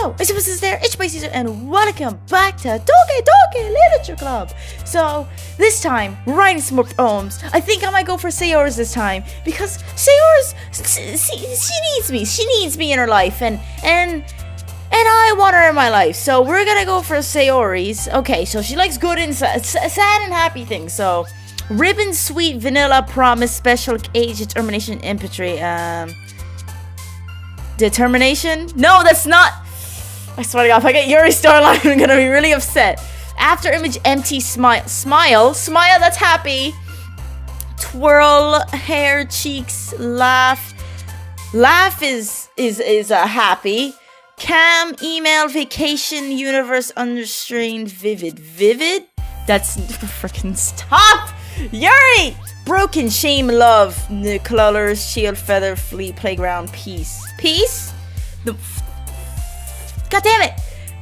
Hello, it's SuperSeizer there, it's SuperSeizer, and welcome back to Doki Doki Literature Club. So, this time, writing some more poems. I think I might go for Sayori's this time, because Sayori's, she needs me in her life, and I want her in my life. So, we're gonna go for Sayori's. Okay, so she likes good and sad and happy things, so... Ribbon, sweet, vanilla, promise, special, age, determination, empathy, determination? No, that's not. I swear to God, if I get Yuri's storyline, I'm gonna be really upset. After image, empty, smile, that's happy. Twirl, hair, cheeks, laugh. Laugh is happy. Cam, email, vacation, universe, unrestrained, vivid. That's freaking stop. Yuri! Broken, shame, love, the colors, shield, feather, fleet, playground, peace. Peace? God damn it!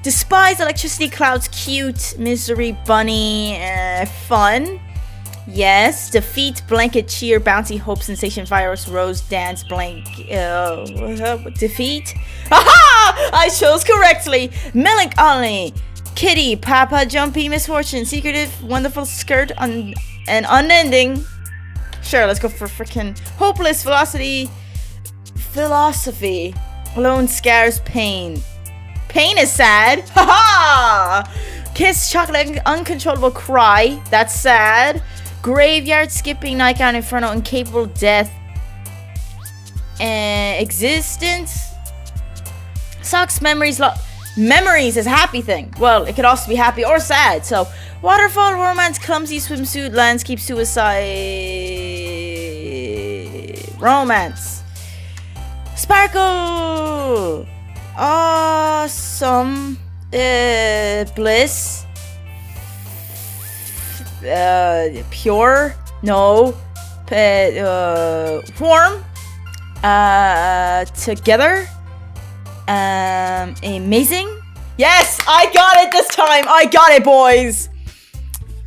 Despise, electricity, clouds, cute, misery, bunny, fun. Yes. Defeat, blanket, cheer, bouncy, hope, sensation, virus, rose, dance, blank, defeat. Aha! I chose correctly. Melancholy. Kitty, Papa, Jumpy, Misfortune, Secretive, Wonderful, Skirt, and Unending. Sure, let's go for freaking Hopeless, Philosophy, Alone, Scars, Pain. Pain is sad. Haha! Kiss, Chocolate, Uncontrollable, Cry. That's sad. Graveyard, Skipping, Nightgown, Inferno, Incapable, Death. Existence. Socks, Memories, Memories is a happy thing. Well, it could also be happy or sad. So, waterfall, romance, clumsy, swimsuit, landscape, suicide, romance. Sparkle, awesome, bliss, pure, no, warm, together. Amazing. Yes, I got it this time. I got it, boys.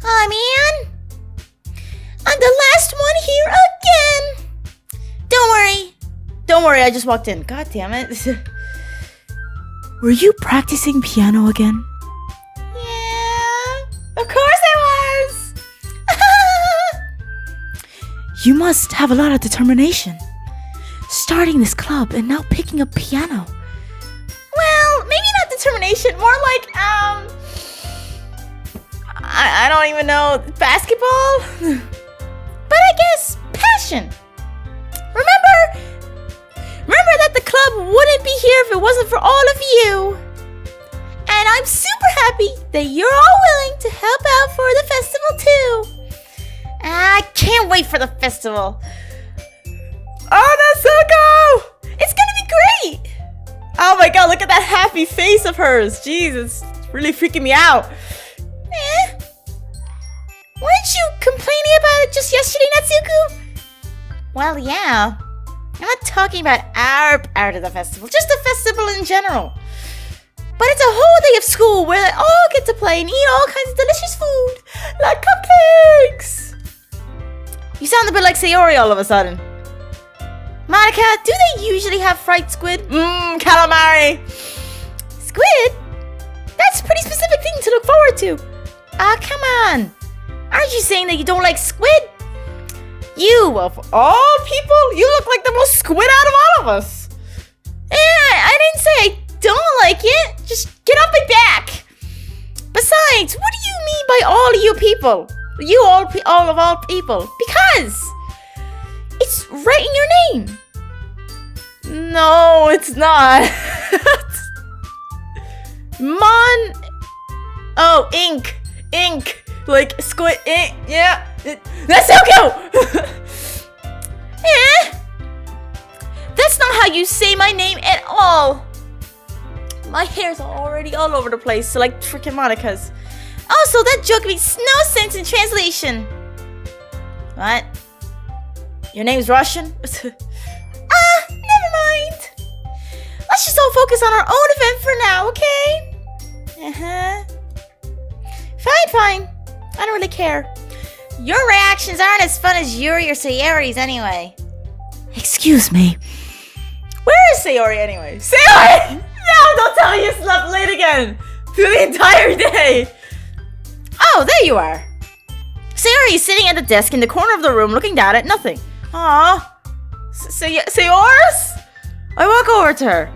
Oh, man. I'm the last one here again. Don't worry, I just walked in. God damn it. Were you practicing piano again? Yeah, of course I was. You must have a lot of determination. Starting this club and now picking up piano. Well, maybe not determination, more like, I don't even know, basketball? But I guess passion. Remember that the club wouldn't be here if it wasn't for all of you. And I'm super happy that you're all willing to help out for the festival too. I can't wait for the festival. Oh, that's so cool! It's gonna be great! Oh my God, look at that happy face of hers. Jesus, it's really freaking me out. Weren't you complaining about it just yesterday, Natsuko? Well, yeah. I'm not talking about our part of the festival, just the festival in general. But it's a whole day of school where they all get to play and eat all kinds of delicious food, like cupcakes. You sound a bit like Sayori all of a sudden. Monica, do they usually have fried squid? Calamari. Squid? That's a pretty specific thing to look forward to. Ah, come on. Aren't you saying that you don't like squid? You, of all people, you look like the most squid out of all of us. I didn't say I don't like it. Just get off my back. Besides, what do you mean by all you people? You all of all people. Because... it's right in your name. No, it's not. Oh, ink. Like squid ink. Yeah. That's so cool. That's not how you say my name at all. My hair's already all over the place, like freaking Monica's. Also, that joke makes no sense in translation. What? Your name's Russian? Never mind. Let's just all focus on our own event for now, okay? Fine. I don't really care. Your reactions aren't as fun as Yuri or Sayori's anyway. Excuse me. Where is Sayori anyway? Sayori! Now don't tell me you slept late again! Through the entire day! Oh, there you are. Sayori is sitting at the desk in the corner of the room looking down at nothing. Aww. Sayori? I walk over to her.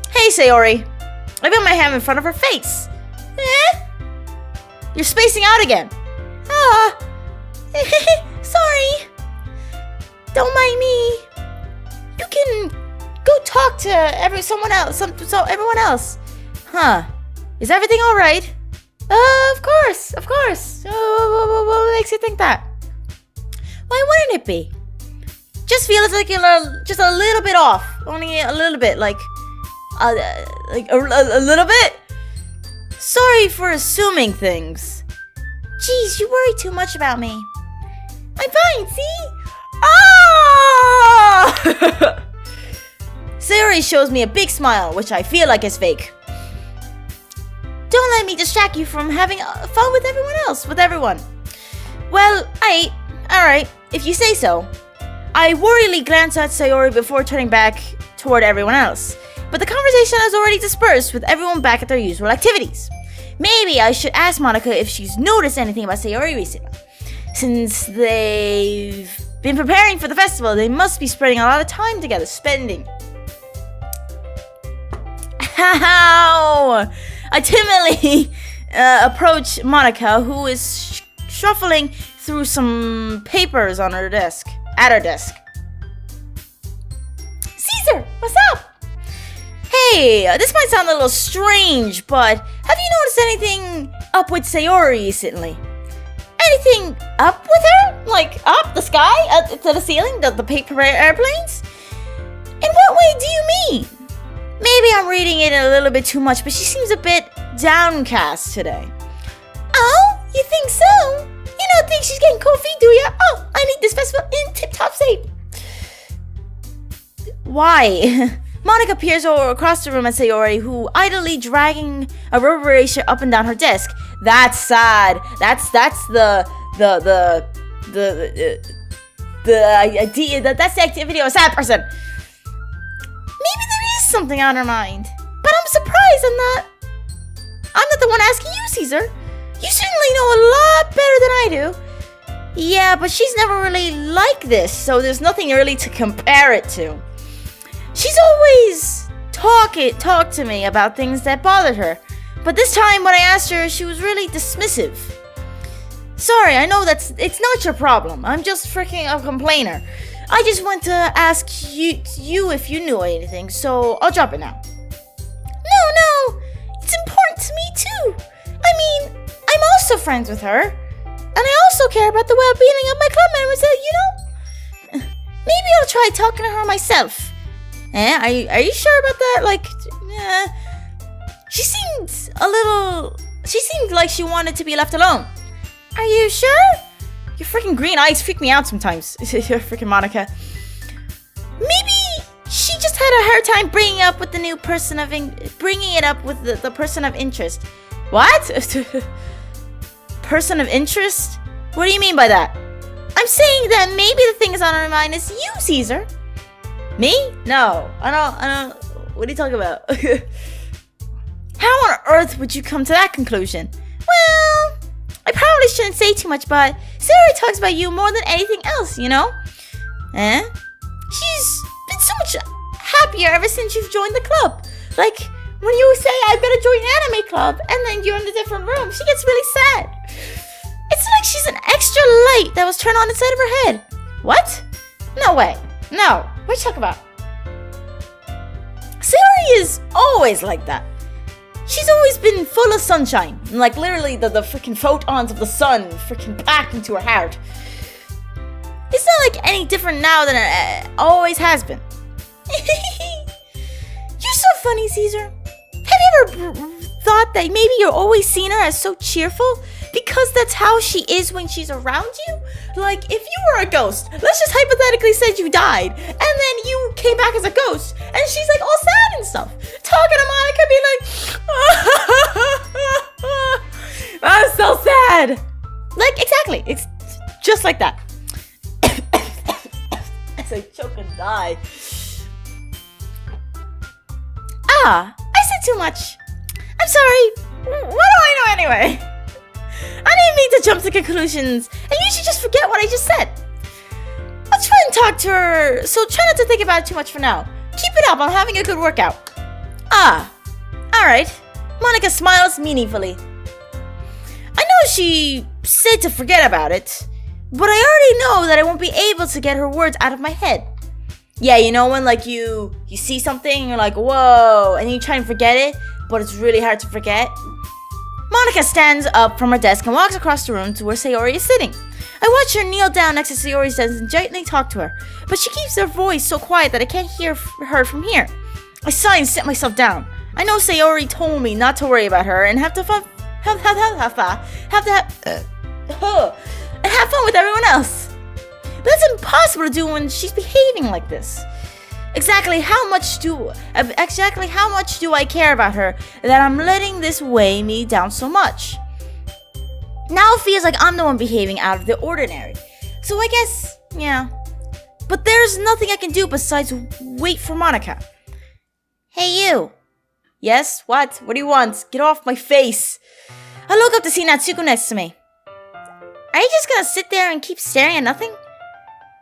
Hey, Sayori. I put my hand in front of her face. Eh? You're spacing out again. Ah. Sorry. Don't mind me. You can go talk to everyone else. Huh. Is everything alright? Of course. What makes you think that? Why wouldn't it be? Just feels like you're just a little bit off. Only a little bit, like a little bit? Sorry for assuming things. Jeez, you worry too much about me. I'm fine, see? Ah! Sayori shows me a big smile, which I feel like is fake. Don't let me distract you from having fun with everyone. Well, alright, if you say so. I worriedly glance at Sayori before turning back toward everyone else. But the conversation has already dispersed with everyone back at their usual activities. Maybe I should ask Monica if she's noticed anything about Sayori recently. Since they've been preparing for the festival, they must be spending a lot of time together. How? I timidly approach Monica, who is shuffling through some papers on her desk. At her desk. Caesar, what's up? Hey, this might sound a little strange, but have you noticed anything up with Sayori recently? Anything up with her? Like up the sky, to the ceiling, the paper airplanes? In what way do you mean? Maybe I'm reading it a little bit too much, but she seems a bit downcast today. Oh, you think so? You don't think she's getting cold feet, do ya? Oh, I need this festival in tip-top shape. Why? Monica peers over across the room at Sayori, who idly dragging a rubber eraser up and down her desk. That's sad. That's the idea. That's the activity of a sad person. Maybe there is something on her mind, but I'm surprised I'm not the one asking you, Caesar. You certainly know a lot better than I do. Yeah, but she's never really like this, so there's nothing really to compare it to. She's always talked to me about things that bothered her, but this time when I asked her, she was really dismissive. Sorry, I know it's not your problem. I'm just freaking a complainer. I just want to ask you if you knew anything, so I'll drop it now. No, it's important to me too. I mean, I'm also friends with her, and I also care about the well-being of my club members, so, maybe I'll try talking to her myself. Are you sure about that? She seemed like she wanted to be left alone. Are you sure? Your freaking green eyes freak me out sometimes. You're freaking Monica. Maybe she just had a hard time bringing it up with the person of interest. What? Person of interest? What do you mean by that? I'm saying that maybe the thing is on her mind is you, Caesar. Me? No, I don't. What are you talking about? How on earth would you come to that conclusion? Well, I probably shouldn't say too much, but Sayori talks about you more than anything else, She's been so much happier ever since you've joined the club. Like, when you say, I better join anime club, and then you're in a different room, she gets really sad. It's like she's an extra light that was turned on inside of her head. What? No way. No. What are you talking about? Sayori is always like that. She's always been full of sunshine. Like, literally, the freaking photons of the sun freaking packed into her heart. It's not like any different now than it always has been. You're so funny, Caesar. Have you ever thought that maybe you're always seeing her as so cheerful? Because that's how she is when she's around you? Like, if you were a ghost, let's just hypothetically say you died, and then you came back as a ghost, and she's like all sad and stuff, talking to Monica, being like, that's so sad. Like, exactly. It's just like that. As I choke and die. I said too much. I'm sorry. What do I know anyway? I didn't mean to jump to conclusions, and you should just forget what I just said. I'll try and talk to her, so try not to think about it too much for now. Keep it up, I'm having a good workout. Ah, alright. Monica smiles meaningfully. I know she said to forget about it, but I already know that I won't be able to get her words out of my head. Yeah, you know when like you see something and you're like, whoa, and you try and forget it, but it's really hard to forget? Monica stands up from her desk and walks across the room to where Sayori is sitting. I watch her kneel down next to Sayori's desk and gently talk to her, but she keeps her voice so quiet that I can't hear her from here. I sigh and sit myself down. I know Sayori told me not to worry about her and have fun with everyone else. But that's impossible to do when she's behaving like this. Exactly how much do I care about her that I'm letting this weigh me down so much? Now it feels like I'm the one behaving out of the ordinary. So I guess, yeah. But there's nothing I can do besides wait for Monica. Hey you. Yes, what? What do you want? Get off my face. I look up to see Natsuko next to me. Are you just gonna sit there and keep staring at nothing?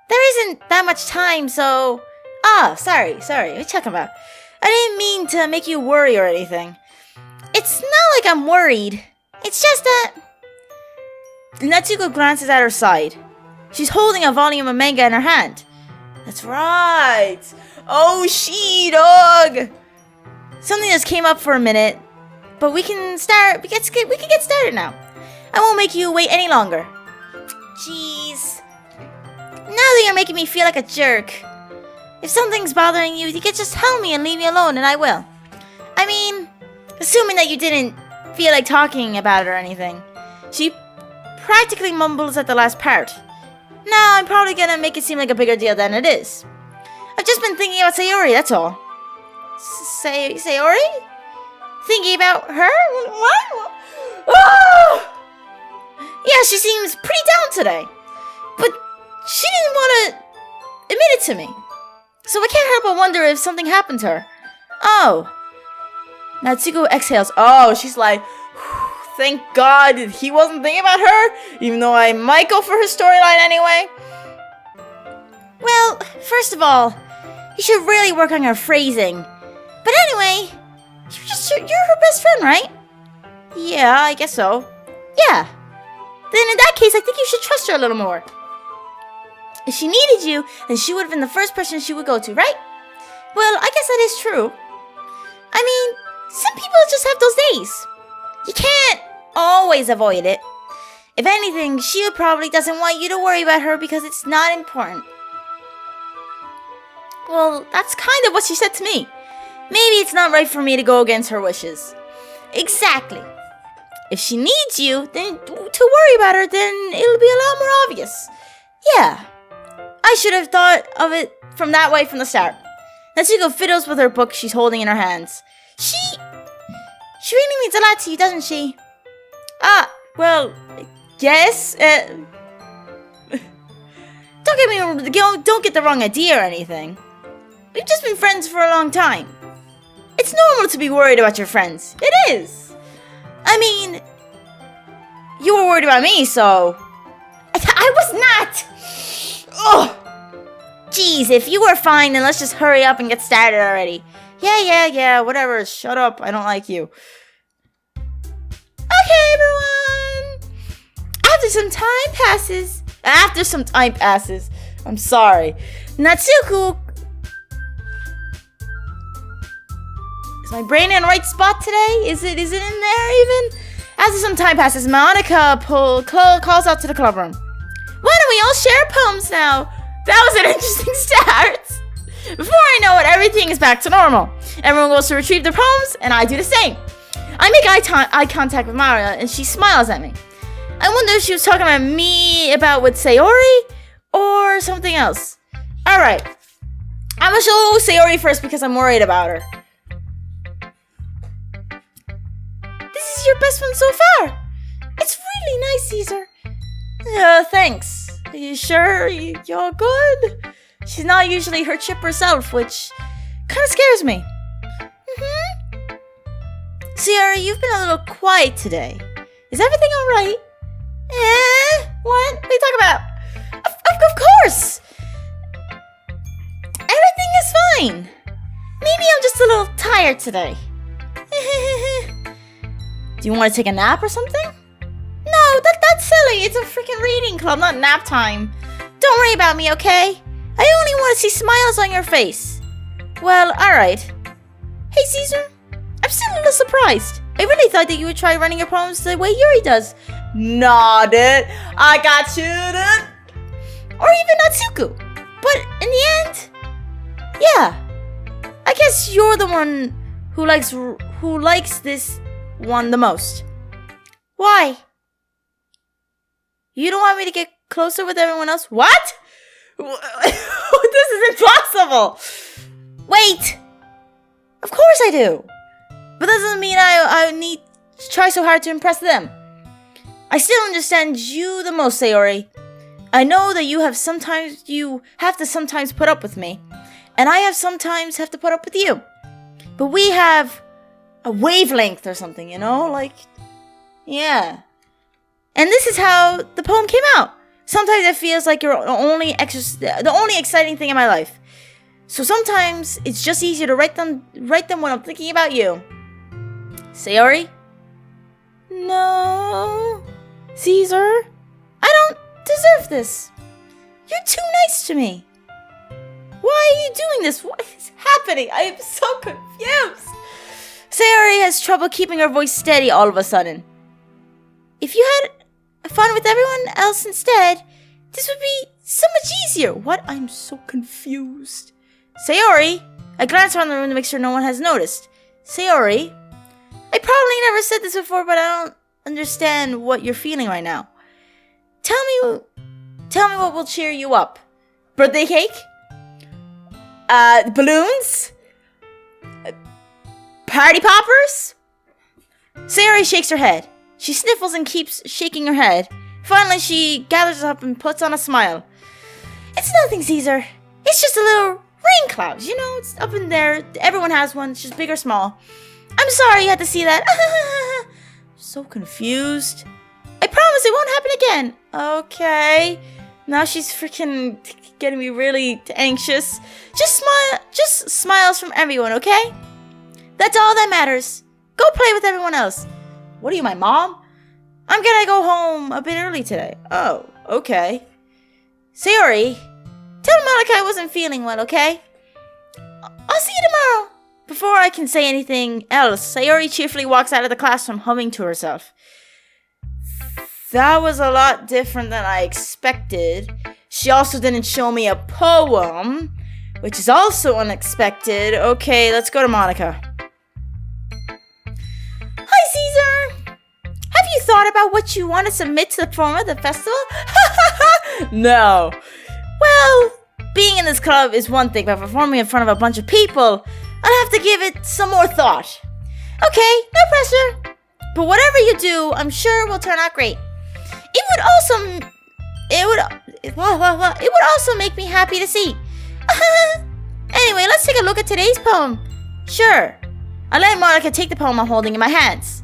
There isn't that much time, so... Ah, sorry. What are you talking about? I didn't mean to make you worry or anything. It's not like I'm worried. It's just that... Natsuko glances at her side. She's holding a volume of manga in her hand. That's right. Oh, she-dog. Something just came up for a minute, but we can get started now. I won't make you wait any longer. Jeez. Now that you're making me feel like a jerk. If something's bothering you, you can just tell me and leave me alone and I will. I mean, assuming that you didn't feel like talking about it or anything. She practically mumbles at the last part. Now I'm probably gonna make it seem like a bigger deal than it is. I've just been thinking about Sayori, that's all. Sayori? Thinking about her? What? Oh! Yeah, she seems pretty down today. But she didn't want to admit it to me. So I can't help but wonder if something happened to her. Oh. Natsuko exhales. Oh, she's like, thank God he wasn't thinking about her, even though I might go for her storyline anyway. Well, first of all, you should really work on your phrasing. But anyway, you're her best friend, right? Yeah, I guess so. Yeah. Then in that case, I think you should trust her a little more. If she needed you, then she would have been the first person she would go to, right? Well, I guess that is true. I mean, some people just have those days. You can't always avoid it. If anything, she probably doesn't want you to worry about her because it's not important. Well, that's kind of what she said to me. Maybe it's not right for me to go against her wishes. Exactly. If she needs you, then to worry about her, then it'll be a lot more obvious. Yeah. I should have thought of it from that way from the start. Natsuko fiddles with her book she's holding in her hands. She really means a lot to you, doesn't she? Well, yes. Don't get the wrong idea or anything. We've just been friends for a long time. It's normal to be worried about your friends. It is. I mean, you were worried about me, so... I was not! Ugh! Jeez, if you were fine, then let's just hurry up and get started already. Yeah, whatever. Shut up. I don't like you. Okay, everyone. After some time passes. I'm sorry. Natsuko... Is my brain in the right spot today? Is it in there even? After some time passes, Monica calls out to the club room. Why don't we all share poems now? That was an interesting start. Before I know it, everything is back to normal. Everyone goes to retrieve their poems, and I do the same. I make eye contact with Maria, and she smiles at me. I wonder if she was talking about me with Sayori, or something else. Alright. I'm gonna show Sayori first because I'm worried about her. This is your best friend so far. It's really nice, Caesar. Thanks. Are you sure you're good? She's not usually her chipper self, which kind of scares me. Sayori, you've been a little quiet today. Is everything alright? What? What are you talking about? Of course! Everything is fine. Maybe I'm just a little tired today. Do you want to take a nap or something? No, that's silly. It's a freaking reading club, not nap time. Don't worry about me, okay? I only want to see smiles on your face. Well, alright. Hey, Caesar. I'm still a little surprised. I really thought that you would try running your poems the way Yuri does. Nah, dude. I got you, dude. Or even Natsuko. But in the end, yeah. I guess you're the one who likes this one the most. Why? You don't want me to get closer with everyone else? What? This is impossible. Wait. Of course I do. But that doesn't mean I need to try so hard to impress them. I still understand you the most, Sayori. I know that you have to sometimes put up with me. And I sometimes have to put up with you. But we have a wavelength or something, you know? Like, yeah. And this is how the poem came out. Sometimes it feels like you're the only exciting thing in my life. So sometimes it's just easier to write them when I'm thinking about you. Sayori? No. Caesar? I don't deserve this. You're too nice to me. Why are you doing this? What is happening? I am so confused. Sayori has trouble keeping her voice steady all of a sudden. If you had fun with everyone else instead, this would be so much easier. What? I'm so confused. Sayori? I glance around the room to make sure no one has noticed. Sayori? I probably never said this before, but I don't understand what you're feeling right now. Tell me what will cheer you up. Birthday cake? Balloons? Party poppers? Sayori shakes her head. She sniffles and keeps shaking her head. Finally, she gathers up and puts on a smile. It's nothing, Caesar. It's just a little rain cloud. You know, it's up in there. Everyone has one. It's just big or small. I'm sorry you had to see that. So confused. I promise it won't happen again. Okay. Now she's freaking getting me really anxious. Just smiles from everyone, okay? That's all that matters. Go play with everyone else. What are you, my mom? I'm gonna go home a bit early today. Oh, okay. Sayori, tell Monica I wasn't feeling well, okay? I'll see you tomorrow. Before I can say anything else, Sayori cheerfully walks out of the classroom humming to herself. That was a lot different than I expected. She also didn't show me a poem, which is also unexpected. Okay, let's go to Monica. Hi, Caesar! Have you thought about what you want to submit to the performer at the festival? No. Well, being in this club is one thing, but performing in front of a bunch of people, I'll have to give it some more thought. Okay, no pressure. But whatever you do, I'm sure will turn out great. It would also make me happy to see. Anyway, let's take a look at today's poem. Sure. I let Monica take the poem I'm holding in my hands.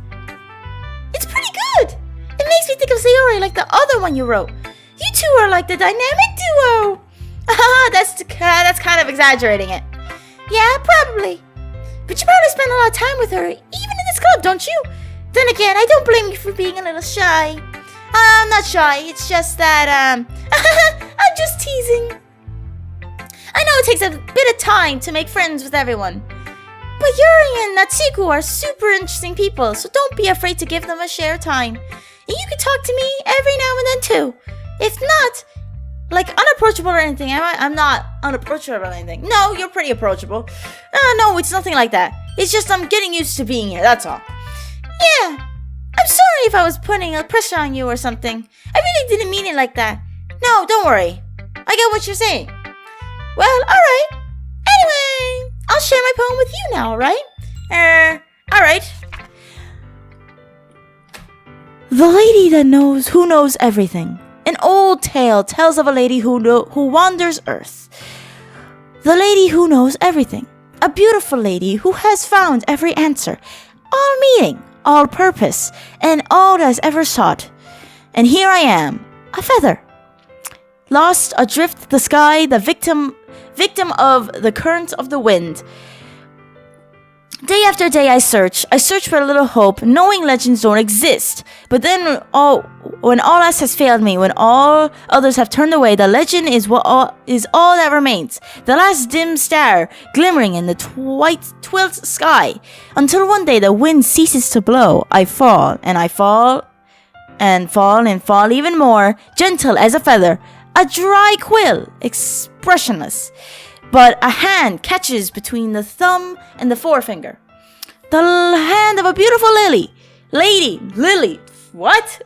It's pretty good. It makes me think of Sayori like the other one you wrote. You two are like the dynamic duo. That's kind of exaggerating it. Yeah, probably. But you probably spend a lot of time with her, even in this club, don't you? Then again, I don't blame you for being a little shy. I'm not shy, it's just that, I'm just teasing. I know it takes a bit of time to make friends with everyone. But Yuri and Natsuko are super interesting people, so don't be afraid to give them a share time. And you can talk to me every now and then too. If not, like unapproachable or anything, I'm not unapproachable or anything. No, you're pretty approachable. No, it's nothing like that. It's just I'm getting used to being here, that's all. Yeah. I'm sorry if I was putting a pressure on you or something. I really didn't mean it like that. No, don't worry. I get what you're saying. Well, alright. Anyway, I'll share my poem with you now, alright? Alright. The lady who knows everything. An old tale tells of a lady who wanders earth. The lady who knows everything. A beautiful lady who has found every answer. all meaning, all purpose, and all that is ever sought. And here I am, a feather, lost adrift the sky, the victim of the current of the wind. Day after day I search for a little hope, knowing legends don't exist. But then when all else has failed me, when all others have turned away, the legend is all that remains. The last dim star glimmering in the twilit sky. Until one day the wind ceases to blow. I fall, and I fall, and fall, and fall even more, gentle as a feather, a dry quill, expressionless. But a hand catches between the thumb and the forefinger. The hand of a beautiful lady. What?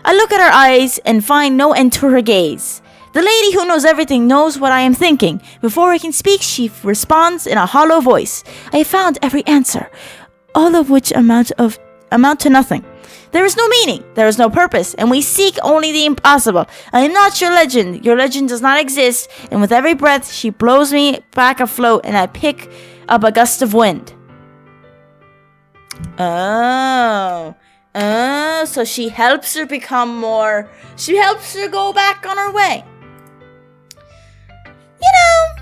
I look at her eyes and find no end to her gaze. The lady who knows everything knows what I am thinking. Before I can speak, she responds in a hollow voice. I have found every answer, all of which amount to nothing. There is no meaning, there is no purpose, and we seek only the impossible. I am not your legend does not exist, and with every breath she blows me back afloat, and I pick up a gust of wind. So she helps her go back on her way. You know,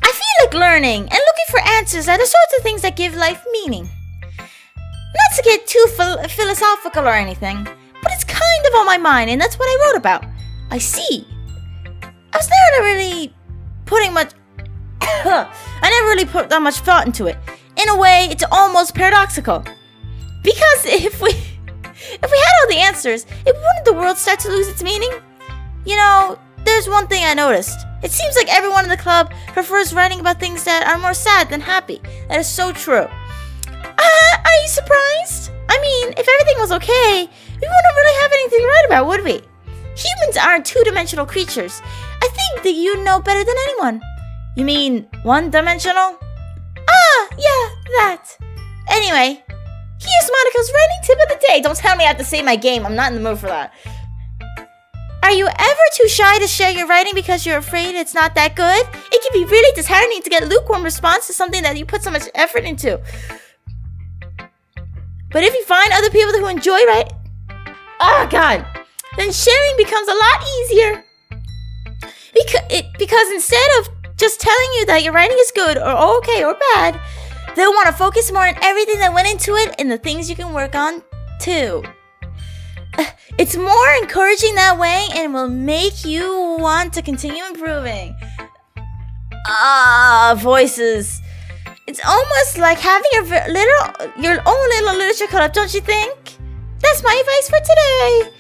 I feel like learning and looking for answers are the sorts of things that give life meaning. Not to get too philosophical or anything, but it's kind of on my mind, and that's what I wrote about. I see. I was never really putting much... I never really put that much thought into it. In a way, it's almost paradoxical. Because if we had all the answers, wouldn't the world start to lose its meaning? You know, there's one thing I noticed. It seems like everyone in the club prefers writing about things that are more sad than happy. That is so true. Are you surprised? I mean, if everything was okay, we wouldn't really have anything to write about, would we? Humans aren't two-dimensional creatures. I think that you know better than anyone. You mean one-dimensional? Yeah, that. Anyway, here's Monica's writing tip of the day. Don't tell me I have to say my game. I'm not in the mood for that. Are you ever too shy to share your writing because you're afraid it's not that good? It can be really disheartening to get lukewarm response to something that you put so much effort into. But if you find other people who enjoy writing, then sharing becomes a lot easier. Because instead of just telling you that your writing is good or okay or bad, they'll want to focus more on everything that went into it and the things you can work on too. It's more encouraging that way and will make you want to continue improving. Voices. It's almost like having your own little literature club, don't you think? That's my advice for today.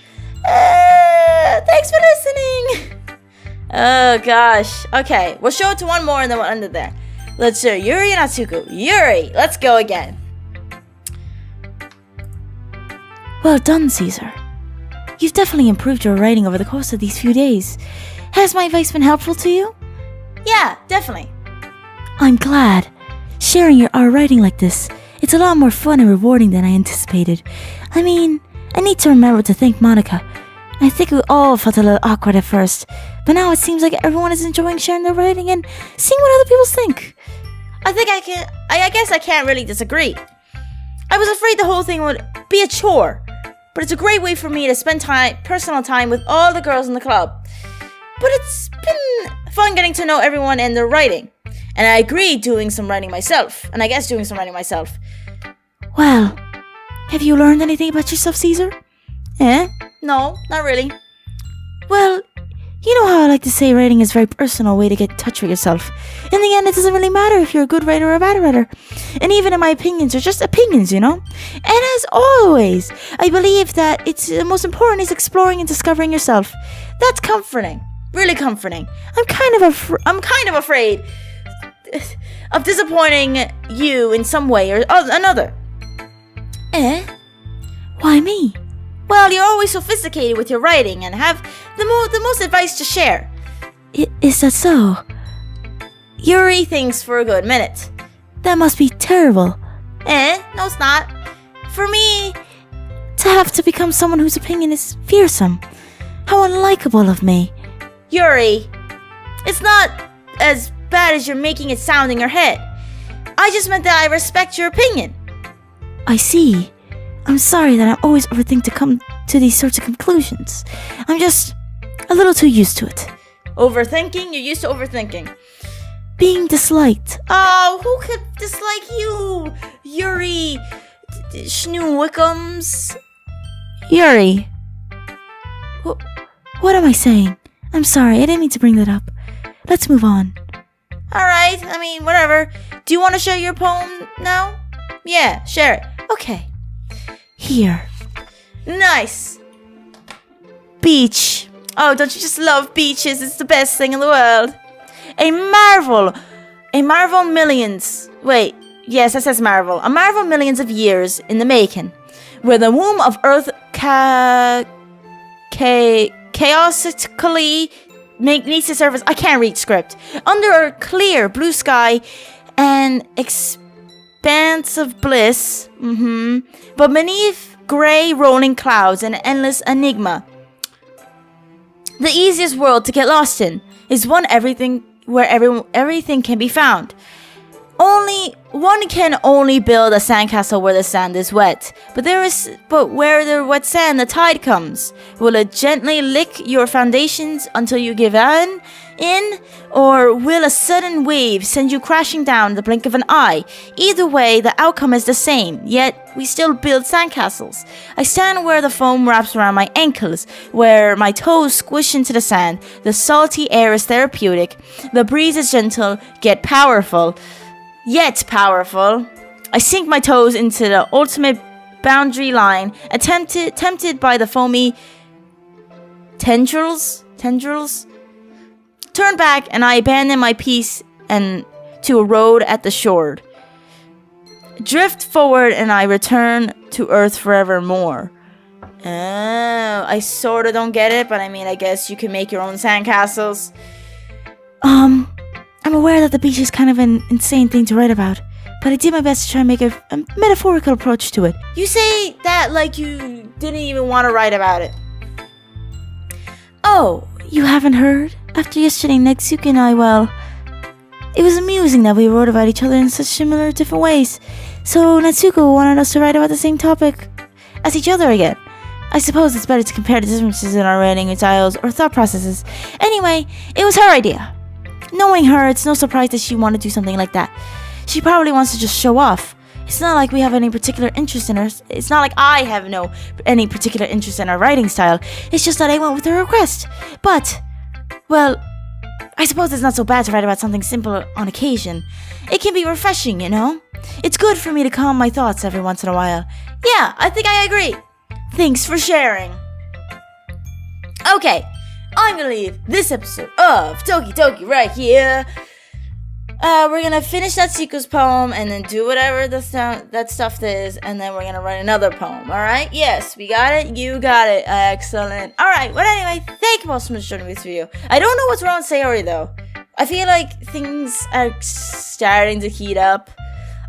Thanks for listening. Oh gosh. Okay, we'll show it to one more and then we'll end it there. Let's hear Yuri and Atsuko. Yuri, let's go again. Well done, Caesar. You've definitely improved your writing over the course of these few days. Has my advice been helpful to you? Yeah, definitely. I'm glad. Sharing our writing like this, it's a lot more fun and rewarding than I anticipated. I mean, I need to remember to thank Monica. I think we all felt a little awkward at first, but now it seems like everyone is enjoying sharing their writing and seeing what other people think. I guess I can't really disagree. I was afraid the whole thing would be a chore, but it's a great way for me to spend personal time with all the girls in the club. But it's been fun getting to know everyone and their writing. And I agree doing some writing myself. Well, have you learned anything about yourself, Caesar? No, not really. Well, you know how I like to say writing is a very personal way to get in touch with yourself. In the end, it doesn't really matter if you're a good writer or a bad writer. And even in my opinions are just opinions, you know? And as always, I believe that the most important is exploring and discovering yourself. That's comforting. Really comforting. I'm kind of afraid of disappointing you in some way or another. Why me? Well, you're always sophisticated with your writing and have the most advice to share. Is that so? Yuri thinks for a good minute. That must be terrible. No, it's not. For me, to have to become someone whose opinion is fearsome. How unlikable of me. Yuri, it's not as bad as you're making it sound in your head. I just meant that I respect your opinion. I see. I'm sorry that I always overthink to come to these sorts of conclusions. I'm just a little too used to it. Overthinking? You're used to overthinking. Being disliked. Oh, who could dislike you? Yuri Schneewickums? Yuri. What am I saying? I'm sorry, I didn't mean to bring that up. Let's move on. Alright, I mean, whatever. Do you want to share your poem now? Yeah, share it. Okay. Here. Nice. Beach. Oh, don't you just love beaches? It's the best thing in the world. A marvel millions. Wait, yes, that says marvel. A marvel millions of years in the making. Where the womb of Earth chaotically needs to surface. I can't read script. Under a clear blue sky and expanse of bliss. But beneath grey rolling clouds and endless enigma. The easiest world to get lost in is one where everything can be found. One can only build a sandcastle where the sand is wet. But where the wet sand, the tide comes. Will it gently lick your foundations until you give in? Or will a sudden wave send you crashing down the blink of an eye? Either way, the outcome is the same, yet we still build sandcastles. I stand where the foam wraps around my ankles, where my toes squish into the sand. The salty air is therapeutic. The breeze is gentle, yet powerful. I sink my toes into the ultimate boundary line, tempted by the foamy tendrils. Turn back, and I abandon my peace and to a road at the shore. Drift forward, and I return to Earth forevermore. Oh, I sorta don't get it, but I mean, I guess you can make your own sandcastles. I'm aware that the beach is kind of an insane thing to write about, but I did my best to try and make a metaphorical approach to it. You say that like you didn't even want to write about it. Oh, you haven't heard? After yesterday, Natsuki and I, well, it was amusing that we wrote about each other in such similar, different ways. So Natsuko wanted us to write about the same topic as each other again. I suppose it's better to compare the differences in our writing styles or thought processes. Anyway, it was her idea. Knowing her, it's no surprise that she wanted to do something like that. She probably wants to just show off. It's not like we have any particular interest in her. It's not like I have any particular interest in our writing style. It's just that I went with her request. But, well, I suppose it's not so bad to write about something simple on occasion. It can be refreshing, you know? It's good for me to calm my thoughts every once in a while. Yeah, I think I agree. Thanks for sharing. Okay, I'm gonna leave this episode of Doki Doki right here. We're gonna finish that Natsuko's poem and then do whatever that stuff is, and then we're gonna write another poem, alright? Yes, we got it, you got it, excellent. Alright, but anyway, thank you all so much for joining me this video. I don't know what's wrong with Sayori though. I feel like things are starting to heat up.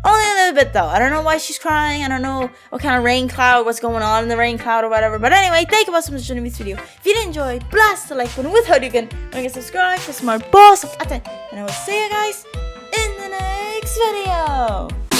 Only a little bit though. I don't know why she's crying. I don't know what kind of rain cloud, what's going on in the rain cloud or whatever. But anyway, thank you all so much for joining me this video. If you did enjoy, blast the like button with Hadouken. Don't forget to subscribe for some more boss of content. And I will see you guys in the next video.